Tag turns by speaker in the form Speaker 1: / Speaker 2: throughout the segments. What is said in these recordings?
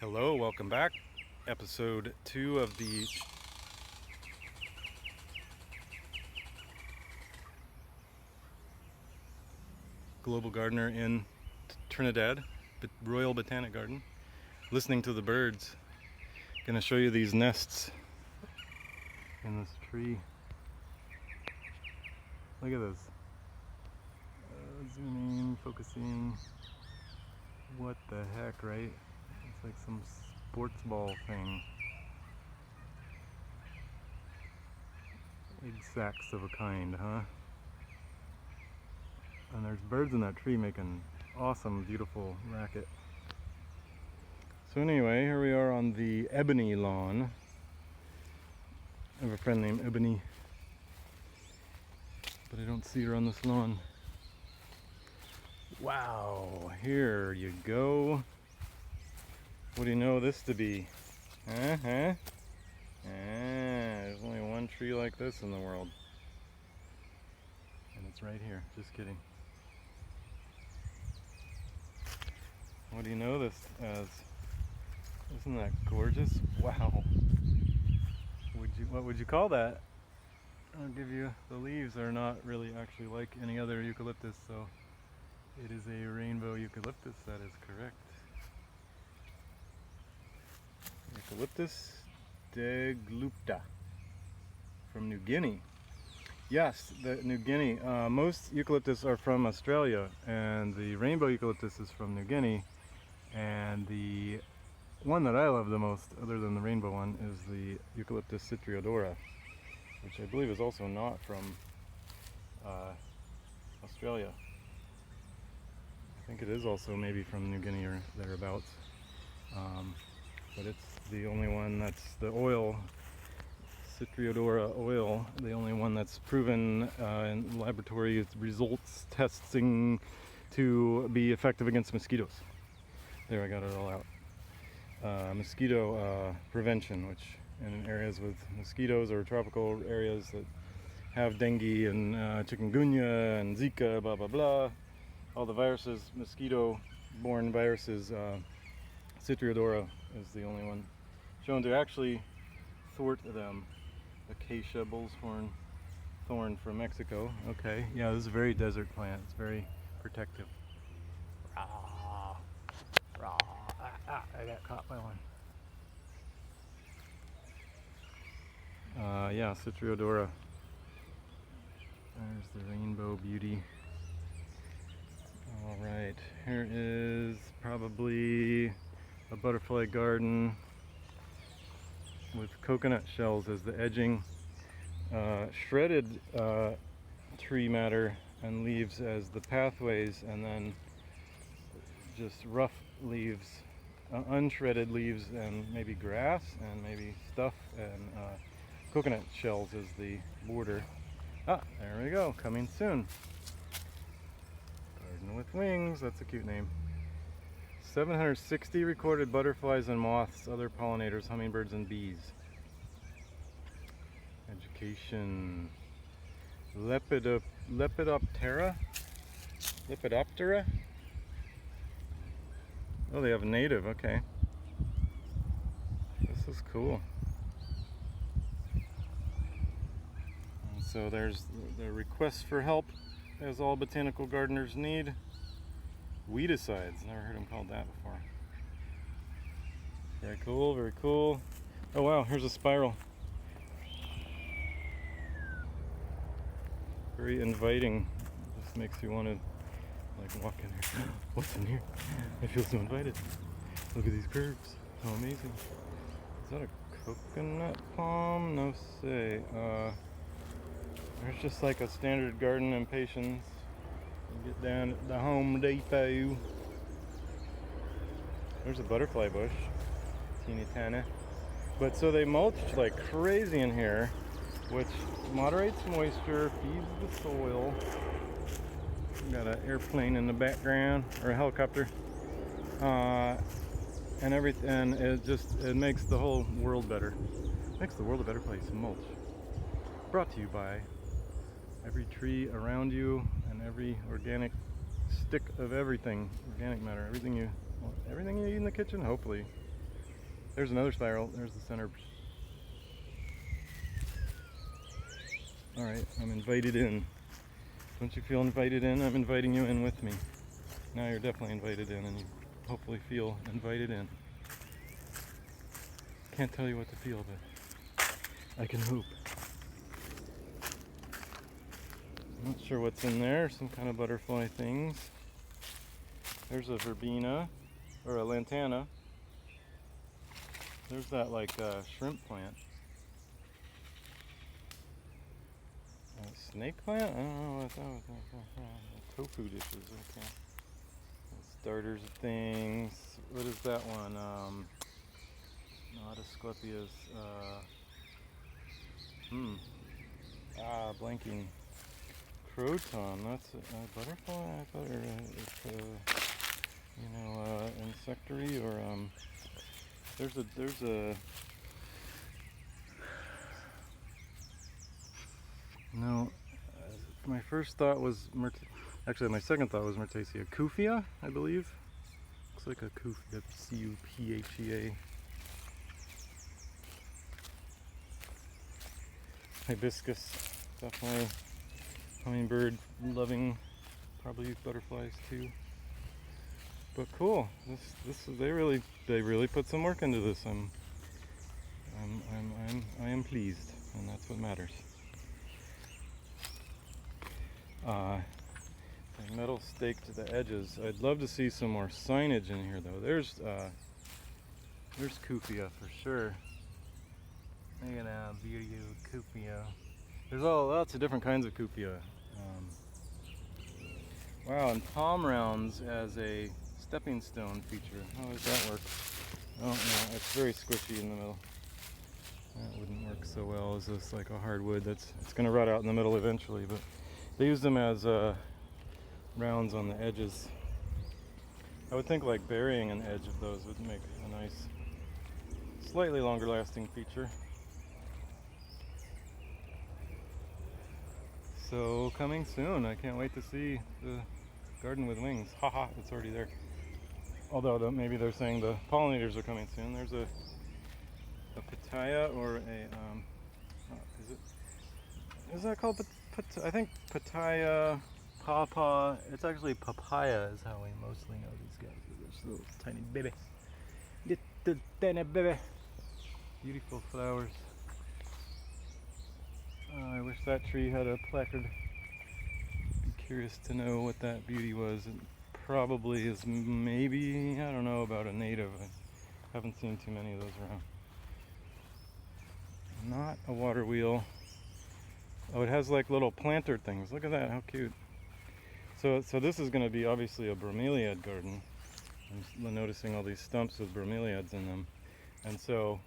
Speaker 1: Hello, welcome back. Episode 2 of the Global Gardener in Trinidad Royal Botanic Garden. Listening to the birds. Gonna show you these nests in this tree. Look at this. Zooming, focusing. What the heck, right? It's like some sports ball thing. Egg sacs of a kind, huh? And there's birds in that tree making awesome, beautiful racket. So anyway, here we are on the ebony lawn. I have a friend named Ebony, but I don't see her on this lawn. Wow, here you go. What do you know this to be? There's only one tree like this in the world. And it's right here, just kidding. What do you know this as? Isn't that gorgeous? Wow. What would you call that? I'll give you, the leaves are not really actually like any other eucalyptus, so it is a rainbow eucalyptus, that is correct. Eucalyptus deglupta from New Guinea. Yes, the New Guinea. Most eucalyptus are from Australia, and the rainbow eucalyptus is from New Guinea. And the one that I love the most, other than the rainbow one, is the Eucalyptus citriodora, which I believe is also not from Australia. I think it is also maybe from New Guinea or thereabouts. But it's the only one that's the oil, citriodora oil, the only one that's proven in laboratory results testing to be effective against mosquitoes. There, I got it all out. Mosquito prevention, which in areas with mosquitoes or tropical areas that have dengue and chikungunya and Zika, blah blah blah, all the viruses, mosquito-borne viruses, citriodora is the only one shown to actually thwart them. Acacia Bullhorn thorn from Mexico. Okay, yeah, this is a very desert plant. It's very protective. Rah, rah, I got caught by one. Yeah, citriodora. There's the rainbow beauty. All right, here is probably a butterfly garden with coconut shells as the edging, shredded tree matter and leaves as the pathways, and then just rough leaves, unshredded leaves, and maybe grass and maybe stuff, and coconut shells as the border. There we go, coming soon. Garden with wings, that's a cute name. 760 recorded butterflies and moths, other pollinators, hummingbirds and bees. Education. Lepidoptera? Oh, they have a native, okay. This is cool. And so there's the request for help, as all botanical gardeners need. Weedicides, never heard them called that before. Very cool, very cool. Oh wow, here's a spiral. Very inviting. Just makes you want to like walk in here. What's in here? I feel so invited. Look at these curves. How amazing. Is that a coconut palm? No say. There's just like a standard garden in Patience. Get down at the Home Depot. There's a butterfly bush, teeny tiny. But so they mulch like crazy in here, which moderates moisture, feeds the soil. Got an airplane in the background, or a helicopter, and everything. And it makes the whole world better. Makes the world a better place. Mulch. Brought to you by every tree around you and every organic stick of everything, organic matter, everything you eat in the kitchen, hopefully. There's another spiral. There's the center. Alright, I'm invited in. Don't you feel invited in? I'm inviting you in with me. Now you're definitely invited in, and you hopefully feel invited in. Can't tell you what to feel, but I can hope. I'm not sure what's in there. Some kind of butterfly things. There's a verbena, or a lantana. There's that like shrimp plant. Snake plant? I don't know what that was. Tofu dishes, okay. Starters of things. What is that one? Not Asclepias. Blanking. Croton. That's a butterfly? I thought it's insectary or there's a no. My first thought was actually my second thought was Myrtaceae Cuphea, I believe. Looks like a Cuphea, C-U-P-H-E-A. Hibiscus, definitely hummingbird loving, probably butterflies too. But cool. They really put some work into this. I am pleased, and that's what matters. The metal stake to the edges. I'd love to see some more signage in here though. There's Cuphea for sure. Look at that beauty of Cuphea. There's lots of different kinds of Cuphea. Wow, and palm rounds as a stepping stone feature. How does that work? Oh no, it's very squishy in the middle. That wouldn't work so well as this like a hardwood. It's going to rot out in the middle eventually, but they use them as rounds on the edges. I would think like burying an edge of those would make a nice, slightly longer lasting feature. So coming soon. I can't wait to see the garden with wings. Haha, it's already there. Although maybe they're saying the pollinators are coming soon. There's a Papaya or a is that called I think Papaya, Pawpaw. It's actually Papaya is how we mostly know these guys. This little tiny baby, little tiny baby, beautiful flowers. I wish that tree had a placard. Be curious to know what that beauty was. It probably is maybe, I don't know about a native. I haven't seen too many of those around. Not a water wheel. Oh, it has like little planter things. Look at that, how cute. So this is going to be obviously a bromeliad garden. I'm noticing all these stumps with bromeliads in them. And so,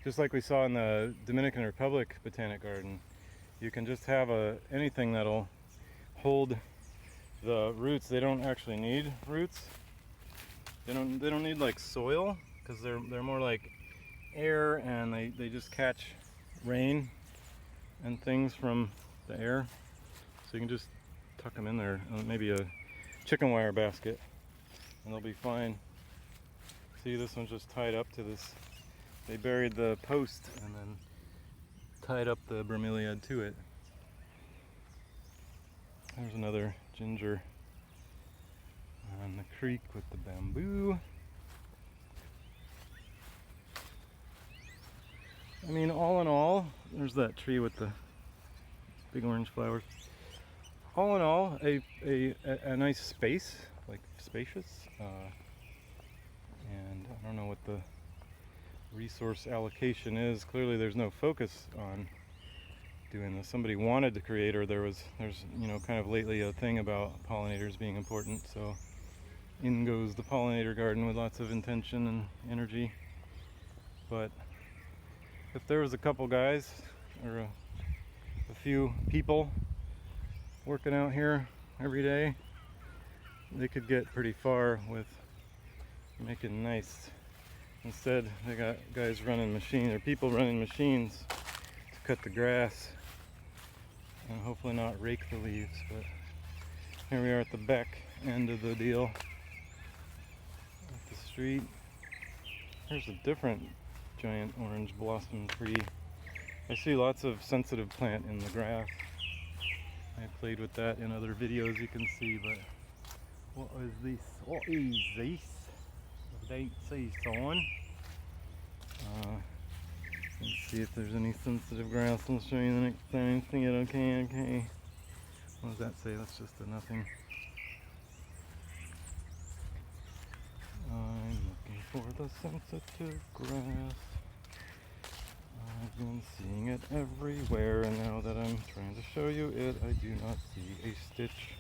Speaker 1: just like we saw in the Dominican Republic Botanic Garden, you can just have anything that'll hold the roots. They don't actually need roots. They don't need like soil, because they're more like air, and they just catch rain and things from the air. So you can just tuck them in there, maybe a chicken wire basket, and they'll be fine. See, this one's just tied up to this. They buried the post and then tied up the bromeliad to it. There's another ginger on the creek with the bamboo. I mean, all in all, there's that tree with the big orange flowers. All in all, a nice space, like spacious. And I don't know what the resource allocation is. Clearly there's no focus on doing this. Somebody wanted to create, or there's kind of lately a thing about pollinators being important, so in goes the pollinator garden with lots of intention and energy. But if there was a couple guys or a few people working out here every day, they could get pretty far with making nice. Instead, they got guys running machines, or people running machines to cut the grass and hopefully not rake the leaves. But here we are at the back end of the deal, at the street. Here's a different giant orange blossom tree. I see lots of sensitive plant in the grass. I played with that in other videos you can see, but what is this? What is this? I don't see someone. Let's see if there's any sensitive grass. I'll show you the next time I see it. Okay. What does that say? That's just a nothing. I'm looking for the sensitive grass. I've been seeing it everywhere, and now that I'm trying to show you it, I do not see a stitch.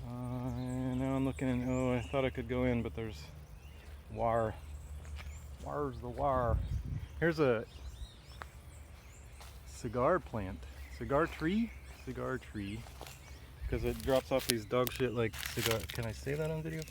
Speaker 1: Now I'm looking in, oh, I thought I could go in, but there's wire. Where's the wire? Here's a cigar plant. Cigar tree? Cigar tree. Because it drops off these dog shit like cigar, can I say that on video?